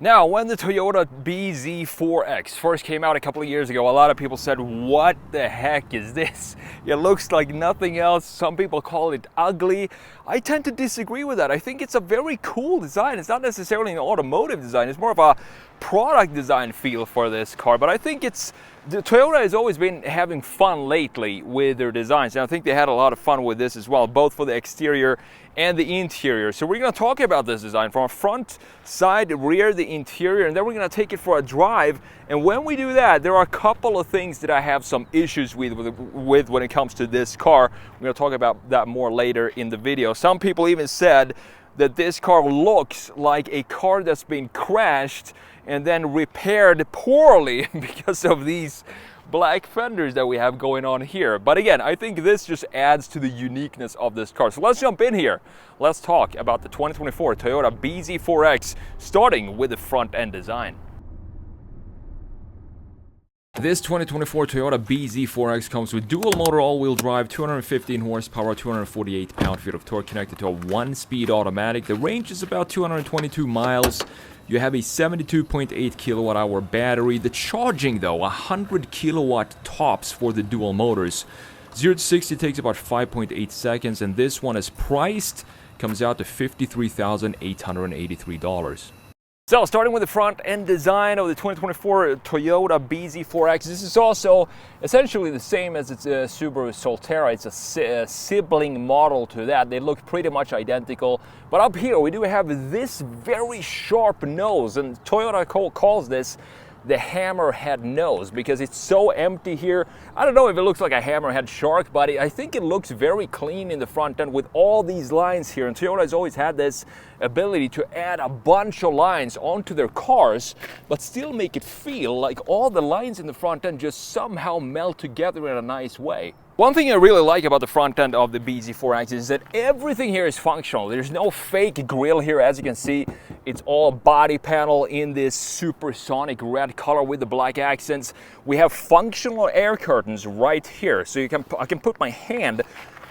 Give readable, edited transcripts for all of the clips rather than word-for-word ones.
Now, when the Toyota bZ4x first came out a couple of years ago, a lot of people said, what the heck is this? It looks like nothing else. Some people call it ugly. I tend to disagree with that. I think it's a very cool design. It's not necessarily an automotive design. It's more of a product design feel for this car. But I think the Toyota has always been having fun lately with their designs. And I think they had a lot of fun with this as well, both for the exterior and the interior. So we're going to talk about this design from a front, side, rear, the interior, and then we're going to take it for a drive. And when we do that, there are a couple of things that I have some issues with when it comes to this car. We're going to talk about that more later in the video. Some people even said that this car looks like a car that's been crashed and then repaired poorly because of these black fenders that we have going on here. But again, I think this just adds to the uniqueness of this car. So let's jump in here. Let's talk about the 2024 Toyota bZ4x, starting with the front end design. This 2024 Toyota bZ4x comes with dual motor all-wheel drive, 215 horsepower, 248 pound-feet of torque, connected to a 1-speed automatic. The range is about 222 miles. You have a 72.8 kilowatt hour battery. The charging though, 100 kilowatt tops for the dual motors. 0 to 60 takes about 5.8 seconds, and this one is priced, comes out to $53,883. So, starting with the front end design of the 2024 Toyota bZ4x, this is also essentially the same as its Subaru Solterra. It's a sibling model to that. They look pretty much identical. But up here, we do have this very sharp nose, and Toyota calls this the hammerhead nose because it's so empty here. I don't know if it looks like a hammerhead shark, but I think it looks very clean in the front end with all these lines here. And Toyota has always had this ability to add a bunch of lines onto their cars, but still make it feel like all the lines in the front end just somehow melt together in a nice way. One thing I really like about the front end of the bZ4x is that everything here is functional. There's no fake grille here, as you can see. It's all body panel in this supersonic red color with the black accents. We have functional air curtains right here, so I can put my hand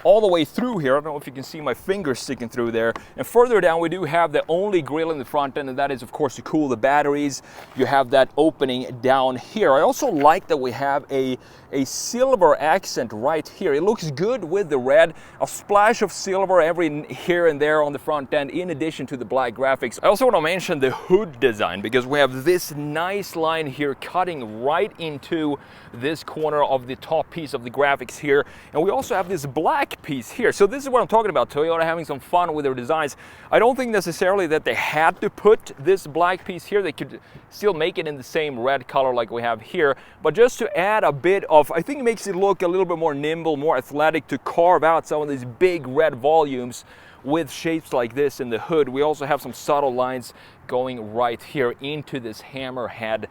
all the way through here. I don't know if you can see my finger sticking through there. And further down, we do have the only grille in the front end, and that is, of course, to cool the batteries. You have that opening down here. I also like that we have a silver accent right here. It looks good with the red. A splash of silver every here and there on the front end, in addition to the black graphics. I also want to mention the hood design, because we have this nice line here cutting right into this corner of the top piece of the graphics here. And we also have this black piece here. So this is what I'm talking about, Toyota having some fun with their designs. I don't think necessarily that they had to put this black piece here. They could still make it in the same red color like we have here, but just to add a bit of, I think it makes it look a little bit more nimble, more athletic, to carve out some of these big red volumes with shapes like this in the hood. We also have some subtle lines going right here into this hammerhead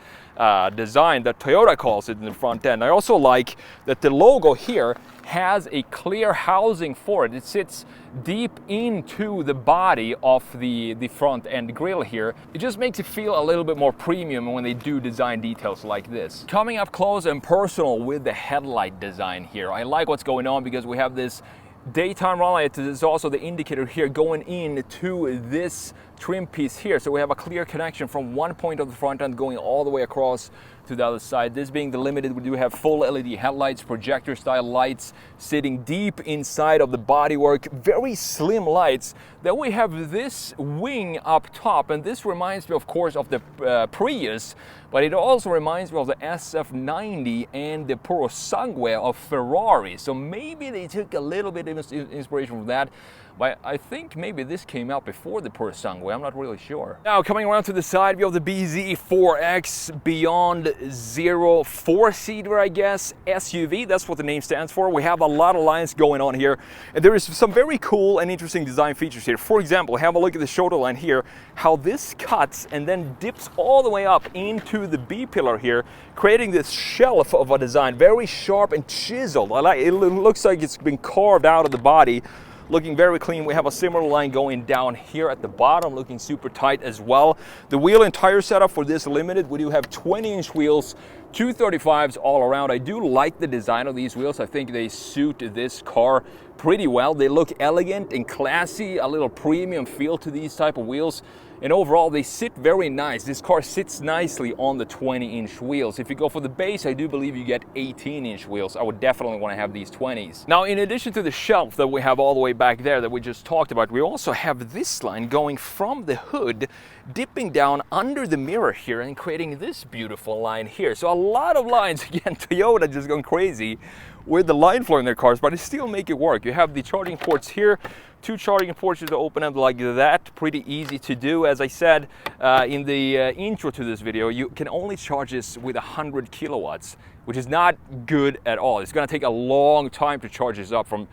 design that Toyota calls it in the front end. I also like that the logo here has a clear housing for it. It sits deep into the body of the front end grille here. It just makes it feel a little bit more premium when they do design details like this. Coming up close and personal with the headlight design here. I like what's going on because we have this daytime run light. There's also the indicator here going into this trim piece here. So we have a clear connection from one point of the front end going all the way across to the other side. This being the Limited, we do have full LED headlights, projector style lights sitting deep inside of the bodywork, very slim lights. Then we have this wing up top, and this reminds me, of course, of the Prius, but it also reminds me of the SF90 and the Purosangue of Ferrari. So maybe they took a little bit of inspiration from that. But I think maybe this came out before the Purosangue, I'm not really sure. Now, coming around to the side view of the bZ4x Beyond Zero 4-seater, I guess, SUV, that's what the name stands for. We have a lot of lines going on here, and there is some very cool and interesting design features here. For example, have a look at the shoulder line here, how this cuts and then dips all the way up into the B-pillar here, creating this shelf of a design, very sharp and chiseled. It looks like it's been carved out of the body. Looking very clean. We have a similar line going down here at the bottom, looking super tight as well. The wheel and tire setup for this Limited, we do have 20-inch wheels, 235s all around. I do like the design of these wheels. I think they suit this car pretty well. They look elegant and classy, a little premium feel to these type of wheels. and overall they sit very nice. This car sits nicely on the 20-inch wheels. If you go for the base, I do believe you get 18-inch wheels. I would definitely want to have these 20s. Now, in addition to the shelf that we have all the way back there that we just talked about, we also have this line going from the hood, dipping down under the mirror here and creating this beautiful line here. So a lot of lines. Again, Toyota just going crazy with the line flow in their cars, but they still make it work. You have the charging ports here, 2 charging ports to open up like that. Pretty easy to do. As I said in the intro to this video, you can only charge this with 100 kilowatts, which is not good at all. It's going to take a long time to charge this up from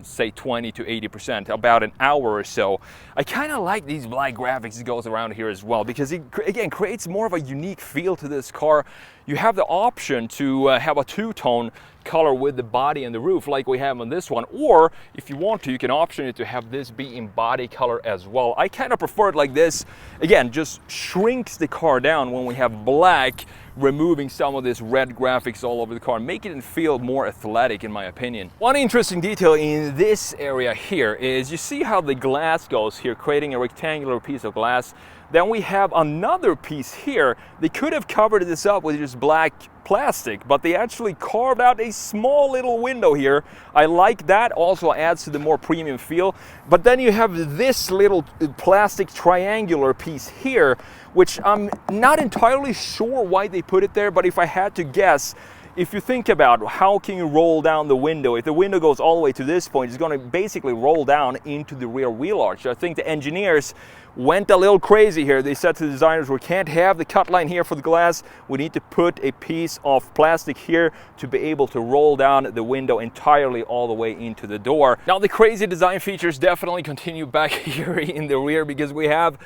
say 20 to 80%, about an hour or so. I kind of like these black graphics that goes around here as well, because it again creates more of a unique feel to this car. You have the option to have a two-tone color with the body and the roof like we have on this one, or if you want to, you can option it to have this be in body color as well. I kind of prefer it like this. Again, just shrinks the car down when we have black, removing some of this red graphics all over the car, making it feel more athletic in my opinion. One interesting detail in this area here is you see how the glass goes here, creating a rectangular piece of glass. Then we have another piece here. They could have covered this up with just black plastic, but they actually carved out a small little window here. I like that, also adds to the more premium feel. But then you have this little plastic triangular piece here, which I'm not entirely sure why they put it there, but if I had to guess, if you think about how can you roll down the window, if the window goes all the way to this point, it's going to basically roll down into the rear wheel arch. I think the engineers went a little crazy here. They said to the designers, we can't have the cut line here for the glass. We need to put a piece of plastic here to be able to roll down the window entirely all the way into the door. Now, the crazy design features definitely continue back here in the rear, because we have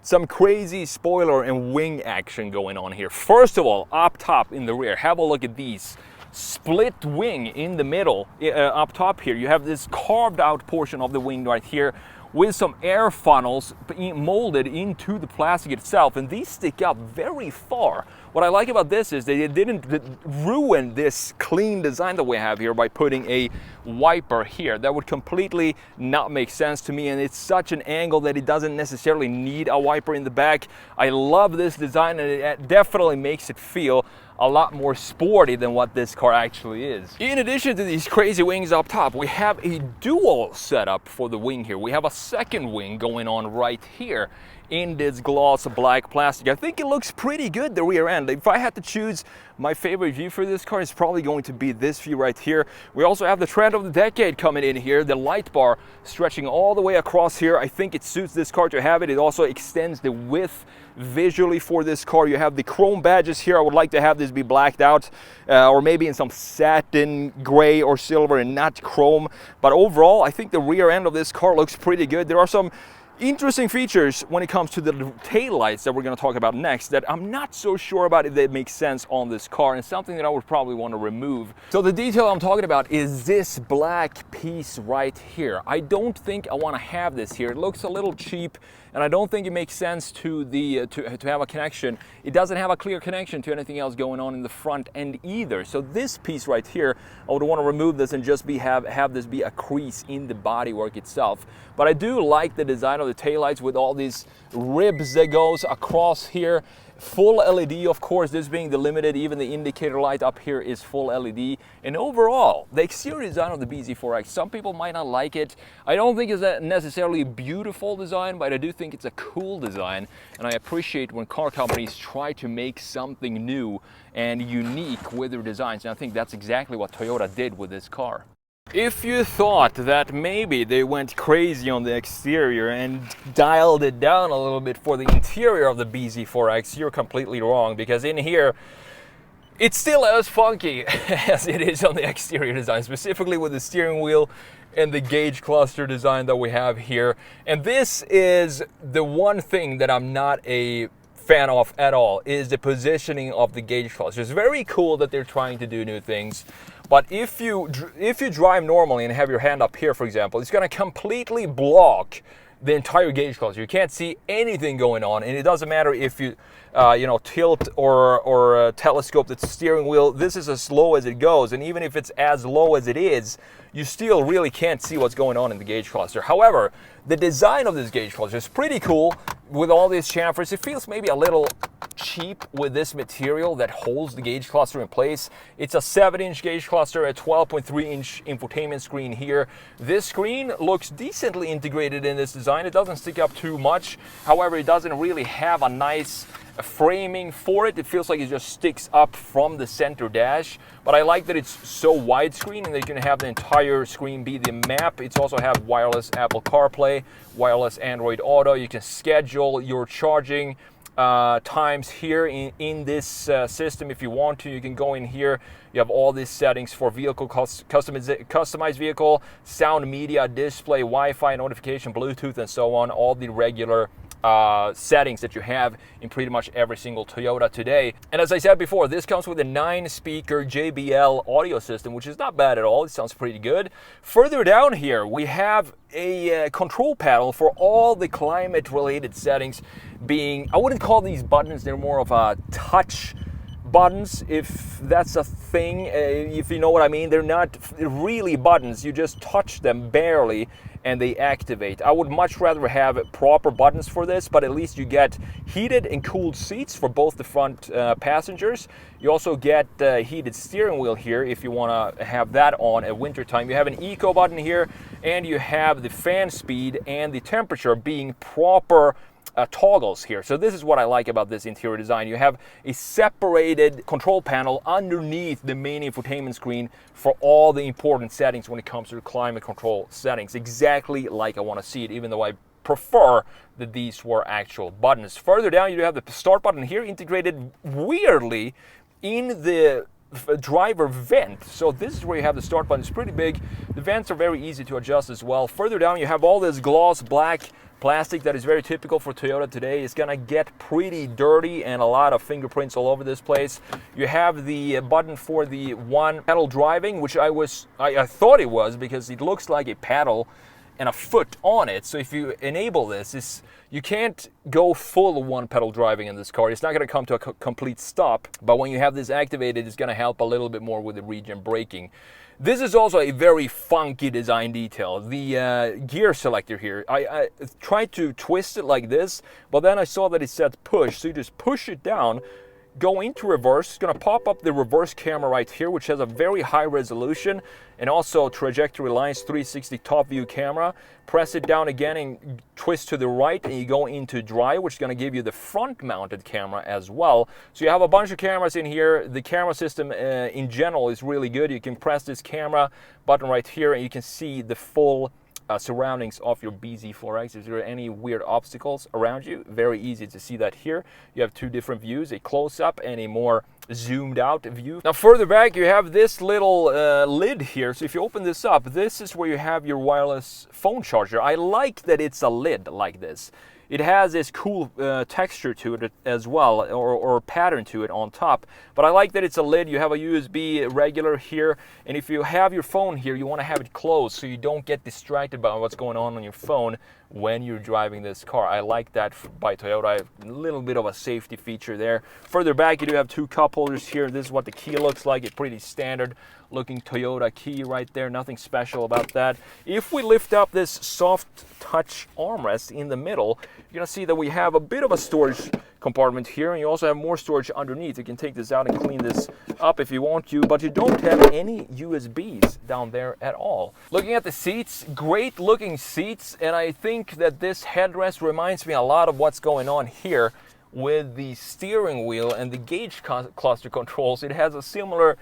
some crazy spoiler and wing action going on here. First of all, up top in the rear, have a look at these. Split wing in the middle, up top here. You have this carved out portion of the wing right here with some air funnels molded into the plastic itself, and these stick up very far. What I like about this is they didn't ruin this clean design that we have here by putting a wiper here. That would completely not make sense to me, and it's such an angle that it doesn't necessarily need a wiper in the back. I love this design, and it definitely makes it feel a lot more sporty than what this car actually is. In addition to these crazy wings up top, we have a dual setup for the wing here. We have a second wing going on right here in this gloss black plastic. I think it looks pretty good, the rear end. If I had to choose my favorite view for this car, it's probably going to be this view right here. We also have the trend of the decade coming in here, the light bar stretching all the way across here. I think it suits this car to have it. It also extends the width visually for this car. You have the chrome badges here. I would like to have this be blacked out, or maybe in some satin gray or silver and not chrome. But overall, I think the rear end of this car looks pretty good. There are some interesting features when it comes to the tail lights that we're going to talk about next that I'm not so sure about if they make sense on this car, and something that I would probably want to remove. So the detail I'm talking about is this black piece right here. I don't think I want to have this here. It looks a little cheap, and I don't think it makes sense to the to have a connection. It doesn't have a clear connection to anything else going on in the front end either. So this piece right here, I would want to remove this and just have this be a crease in the bodywork itself. But I do like the design of the taillights with all these ribs that goes across here. Full LED, of course, this being the Limited, even the indicator light up here is full LED. And overall, the exterior design of the bZ4X, some people might not like it. I don't think it's a necessarily beautiful design, but I do think it's a cool design. And I appreciate when car companies try to make something new and unique with their designs. And I think that's exactly what Toyota did with this car. If you thought that maybe they went crazy on the exterior and dialed it down a little bit for the interior of the bZ4X, you're completely wrong, because in here, it's still as funky as it is on the exterior design, specifically with the steering wheel and the gauge cluster design that we have here. And this is the one thing that I'm not a fan of at all, is the positioning of the gauge cluster. It's very cool that they're trying to do new things. But if you drive normally and have your hand up here, for example, it's going to completely block the entire gauge cluster. You can't see anything going on, and it doesn't matter if you tilt or telescope the steering wheel. This is as low as it goes, and even if it's as low as it is, you still really can't see what's going on in the gauge cluster. However, the design of this gauge cluster is pretty cool with all these chamfers. It feels maybe a little cheap with this material that holds the gauge cluster in place. It's a 7-inch gauge cluster, a 12.3-inch infotainment screen here. This screen looks decently integrated in this design. It doesn't stick up too much. However, it doesn't really have a nice framing for it. It feels like it just sticks up from the center dash, but I like that it's so widescreen and that you can have the entire screen be the map. It's also have wireless Apple CarPlay, wireless Android Auto. You can schedule your charging times here in this system if you want to. You can go in here. You have all these settings for vehicle customized vehicle, sound, media, display, Wi-Fi, notification, Bluetooth, and so on. All the regular settings that you have in pretty much every single Toyota today. And as I said before, this comes with a 9-speaker JBL audio system, which is not bad at all. It sounds pretty good. Further down here, we have a control panel for all the climate-related settings being, I wouldn't call these buttons, they're more of a touch buttons, if that's a thing, if you know what I mean. They're not really buttons, you just touch them barely and they activate. I would much rather have proper buttons for this, but at least you get heated and cooled seats for both the front passengers. You also get heated steering wheel here if you want to have that on at winter time. You have an eco button here, and you have the fan speed and the temperature being proper toggles here. So this is what I like about this interior design. You have a separated control panel underneath the main infotainment screen for all the important settings when it comes to climate control settings. Exactly like I want to see it, even though I prefer that these were actual buttons. Further down, you have the start button here integrated weirdly in the driver vent. So this is where you have the start button. It's pretty big. The vents are very easy to adjust as well. Further down, you have all this gloss black plastic that is very typical for Toyota today. It's gonna get pretty dirty and a lot of fingerprints all over this place. You have the button for the one pedal driving, which I thought it was, because it looks like a paddle and a foot on it. So if you enable this, you can't go full one pedal driving in this car. It's not going to come to a complete stop, but when you have this activated, it's going to help a little bit more with the regen braking. This is also a very funky design detail. The gear selector here, I tried to twist it like this, but then I saw that it said push, so you just push it down, go into reverse. It's going to pop up the reverse camera right here, which has a very high resolution and also trajectory lines, 360 top view camera. Press it down again and twist to the right, and you go into drive, which is going to give you the front mounted camera as well. So you have a bunch of cameras in here. The camera system in general is really good. You can press this camera button right here and you can see the full surroundings of your bZ4X. If there are any weird obstacles around you, very easy to see that here. You have two different views, a close-up and a more zoomed out view. Now further back, you have this little lid here. So if you open this up, this is where you have your wireless phone charger. I like that it's a lid like this. It has this cool texture to it as well, or pattern to it on top. But I like that it's a lid. You have a USB regular here, and if you have your phone here, you want to have it closed so you don't get distracted by what's going on your phone when you're driving this car. I like that by Toyota. A little bit of a safety feature there. Further back, you do have two cup holders here. This is what the key looks like. It's pretty standard looking Toyota key right there. Nothing special about that. If we lift up this soft touch armrest in the middle, you're gonna see that we have a bit of a storage compartment here, and you also have more storage underneath. You can take this out and clean this up if you want to, but you don't have any USBs down there at all. Looking at the seats, great looking seats, and I think that this headrest reminds me a lot of what's going on here with the steering wheel and the gauge cluster controls. It has a similar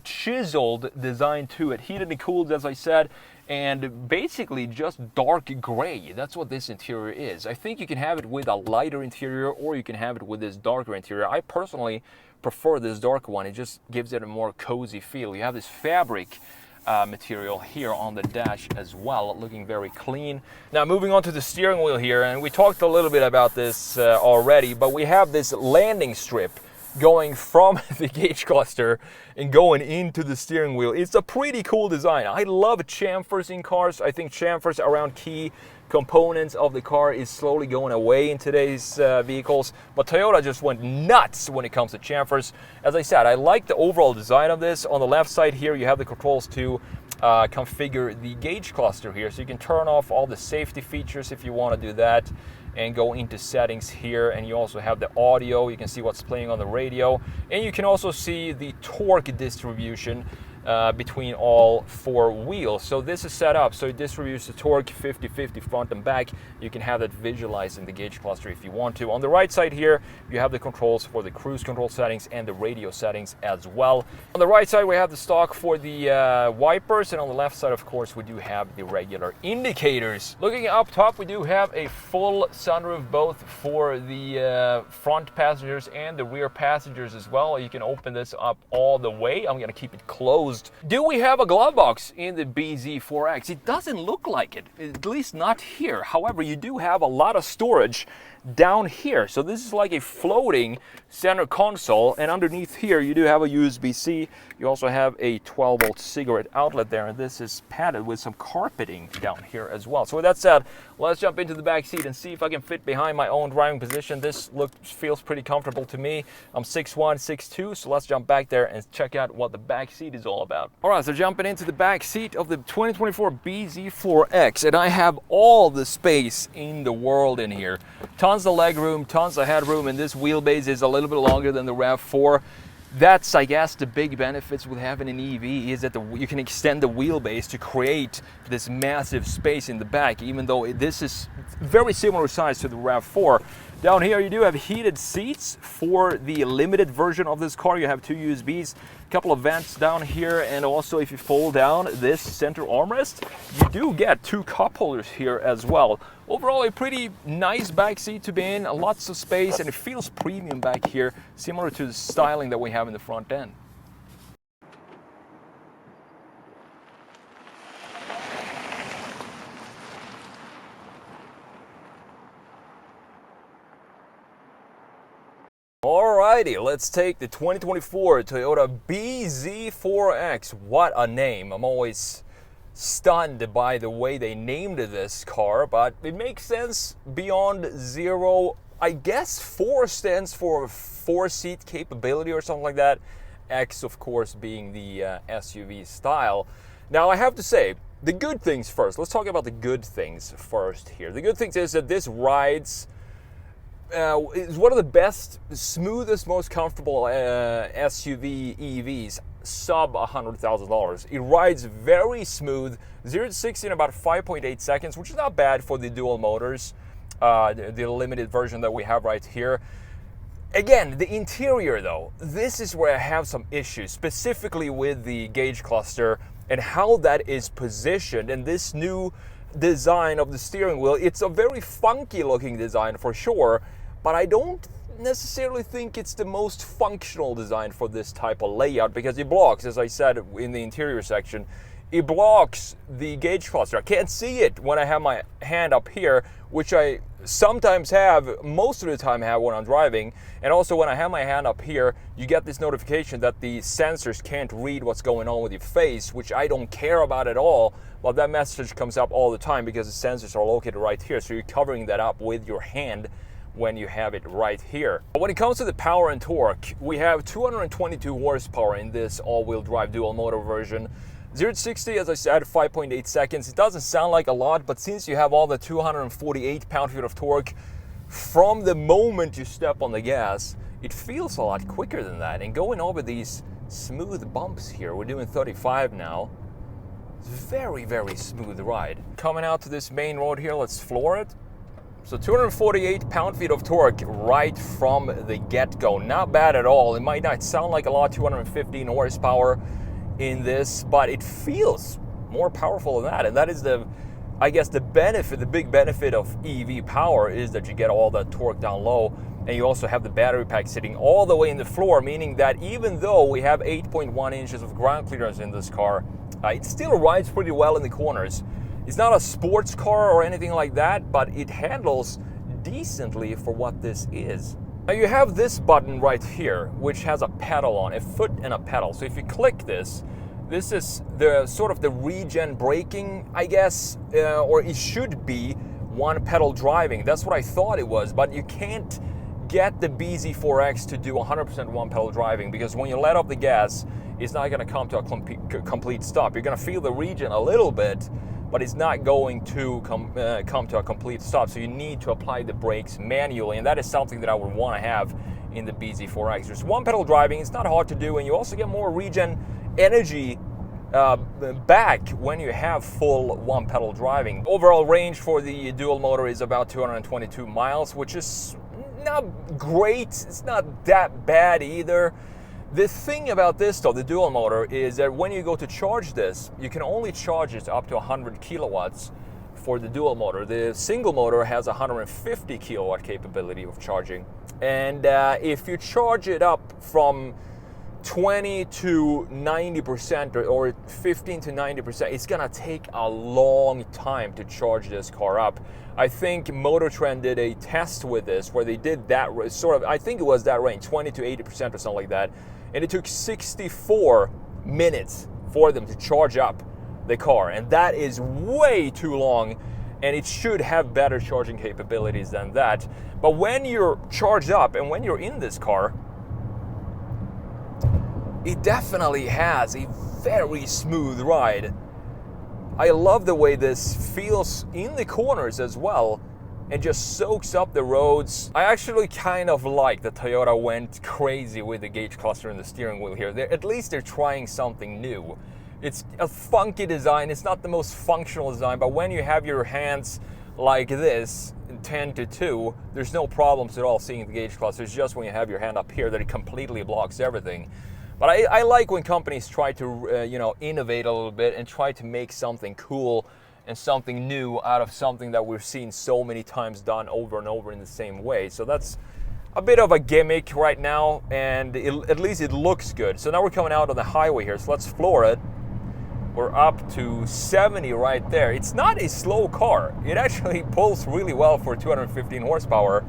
chiseled design to it, heated and cooled, as I said, and basically just dark gray. That's what this interior is. I think you can have it with a lighter interior, or you can have it with this darker interior. I personally prefer this dark one. It just gives it a more cozy feel. You have this fabric material here on the dash as well, looking very clean. Now moving on to the steering wheel here, and we talked a little bit about this already, but we have this landing strip going from the gauge cluster and going into the steering wheel. It's a pretty cool design. I love chamfers in cars. I think chamfers around key components of the car is slowly going away in today's vehicles, but Toyota just went nuts when it comes to chamfers. As I said, I like the overall design of this. On the left side here, you have the controls to configure the gauge cluster here, so you can turn off all the safety features if you want to do that, and go into settings here. And you also have the audio, you can see what's playing on the radio, and you can also see the torque distribution between all four wheels. So this is set up so it distributes the torque 50-50 front and back. You can have that visualized in the gauge cluster if you want to. On the right side here, you have the controls for the cruise control settings and the radio settings as well. On the right side, we have the stock for the wipers, and on the left side, of course, we do have the regular indicators. Looking up top, we do have a full sunroof, both for the front passengers and the rear passengers as well. You can open this up all the way. I'm gonna keep it closed. Do we have a glove box in the bZ4X? It doesn't look like it, at least not here. However, you do have a lot of storage down here. So this is like a floating center console, and underneath here you do have a USB-C. You also have a 12-volt cigarette outlet there, and this is padded with some carpeting down here as well. So with that said, let's jump into the back seat and see if I can fit behind my own driving position. This feels pretty comfortable to me. I'm 6'1", 6'2", so let's jump back there and check out what the back seat is all about. All right, so jumping into the back seat of the 2024 bZ4X, and I have all the space in the world in here. Tons of leg room, tons of headroom, and this wheelbase is a little bit longer than the RAV4. That's, I guess, the big benefits with having an EV is that you can extend the wheelbase to create this massive space in the back, even though this is very similar size to the RAV4. Down here you do have heated seats for the limited version of this car. You have two USBs, a couple of vents down here, and also if you fold down this center armrest, you do get two cup holders here as well. Overall, a pretty nice back seat to be in, lots of space, and it feels premium back here, similar to the styling that we have in the front end. Alrighty, let's take the 2024 Toyota bZ4X. What a name. I'm always stunned by the way they named this car, but it makes sense beyond zero. I guess 4 stands for 4-seat capability or something like that. X, of course, being the SUV style. Now, I have to say, the good things first. Let's talk about the good things first here. The good things is that this rides is one of the best, smoothest, most comfortable SUV EVs, sub $100,000. It rides very smooth, 0 to 60 in about 5.8 seconds, which is not bad for the dual motors, the limited version that we have right here. Again, the interior though, this is where I have some issues, specifically with the gauge cluster and how that is positioned, and this new design of the steering wheel. It's a very funky looking design for sure, but I don't necessarily think it's the most functional design for this type of layout, because it blocks, as I said in the interior section, it blocks the gauge cluster. I can't see it when I have my hand up here, which I sometimes have, most of the time have when I'm driving. And also when I have my hand up here, you get this notification that the sensors can't read what's going on with your face, which I don't care about at all. But that message comes up all the time because the sensors are located right here. So you're covering that up with your hand when you have it right here. When it comes to the power and torque, we have 222 horsepower in this all-wheel drive dual motor version. 0 to 60, as I said, 5.8 seconds. It doesn't sound like a lot, but since you have all the 248 pound-feet of torque, from the moment you step on the gas, it feels a lot quicker than that. And going over these smooth bumps here, we're doing 35 now. It's very, very smooth ride. Coming out to this main road here, let's floor it. So 248 pound-feet of torque right from the get-go. Not bad at all. It might not sound like a lot, 215 horsepower in this, but it feels more powerful than that. And that is I guess the benefit, the big benefit of EV power is that you get all that torque down low, and you also have the battery pack sitting all the way in the floor, meaning that even though we have 8.1 inches of ground clearance in this car, it still rides pretty well in the corners. It's not a sports car or anything like that, but it handles decently for what this is. Now you have this button right here, which has a pedal on, a foot and a pedal. So if you click this, this is the sort of the regen braking, I guess, or it should be one pedal driving. That's what I thought it was, but you can't get the bZ4X to do 100% one pedal driving, because when you let off the gas, it's not going to come to a complete stop. You're going to feel the regen a little bit, but it's not going to come to a complete stop. So you need to apply the brakes manually, and that is something that I would want to have in the bZ4X. There's one pedal driving, it's not hard to do, and you also get more regen energy back when you have full one pedal driving. Overall range for the dual motor is about 222 miles, which is not great. It's not that bad either. The thing about this though, the dual motor, is that when you go to charge this, you can only charge it up to 100 kilowatts for the dual motor. The single motor has 150 kilowatt capability of charging. And if you charge it up from 20 to 90% or 15 to 90%, it's gonna take a long time to charge this car up. I think Motor Trend did a test with this where they did that sort of, I think it was that range, 20 to 80% or something like that. And it took 64 minutes for them to charge up the car. And that is way too long, and it should have better charging capabilities than that. But when you're charged up and when you're in this car, it definitely has a very smooth ride. I love the way this feels in the corners as well, and just soaks up the roads. I actually kind of like that Toyota went crazy with the gauge cluster and the steering wheel here. At least they're trying something new. It's a funky design, it's not the most functional design, but when you have your hands like this, 10 to 2, there's no problems at all seeing the gauge cluster. It's just when you have your hand up here that it completely blocks everything. But I like when companies try to innovate a little bit and try to make something cool and something new out of something that we've seen so many times done over and over in the same way. So that's a bit of a gimmick right now, and at least it looks good. So now we're coming out on the highway here, so let's floor it. We're up to 70 right there. It's not a slow car. It actually pulls really well for 215 horsepower.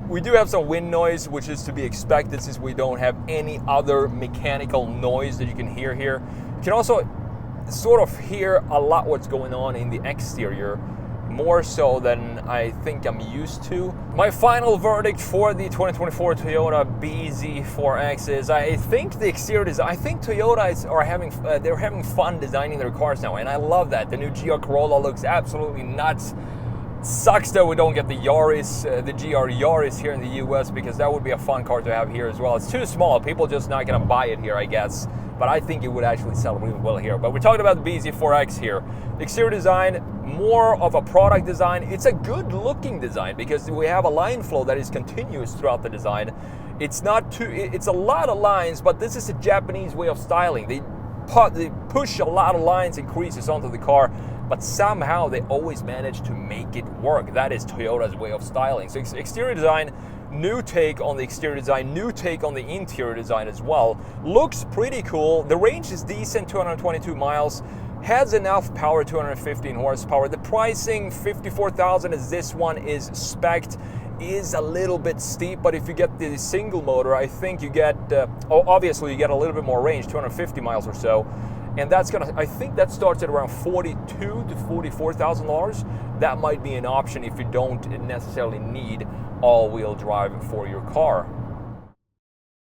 We do have some wind noise, which is to be expected since we don't have any other mechanical noise that you can hear here. You can also sort of hear a lot what's going on in the exterior, more so than I think I'm used to. My final verdict for the 2024 Toyota bZ4X is I think the exterior design, I think Toyota they're having fun designing their cars now, and I love that. The new GR Corolla looks absolutely nuts. Sucks that we don't get the Yaris, the GR Yaris here in the US, because that would be a fun car to have here as well. It's too small, people just not gonna buy it here, I guess. But I think it would actually sell really well here. But we're talking about the bZ4X here. The exterior design, more of a product design. It's a good looking design because we have a line flow that is continuous throughout the design. It's a lot of lines, but this is a Japanese way of styling. They push a lot of lines and creases onto the car, but somehow they always manage to make it work. That is Toyota's way of styling. So exterior design, new take on the exterior design, new take on the interior design as well. Looks pretty cool. The range is decent, 222 miles. Has enough power, 215 horsepower. The pricing, $54,000 as this one is spec'd, is a little bit steep, but if you get the single motor, I think you get, obviously you get a little bit more range, 250 miles or so. And that's I think that starts at around $42,000 to $44,000. That might be an option if you don't necessarily need all-wheel drive for your car.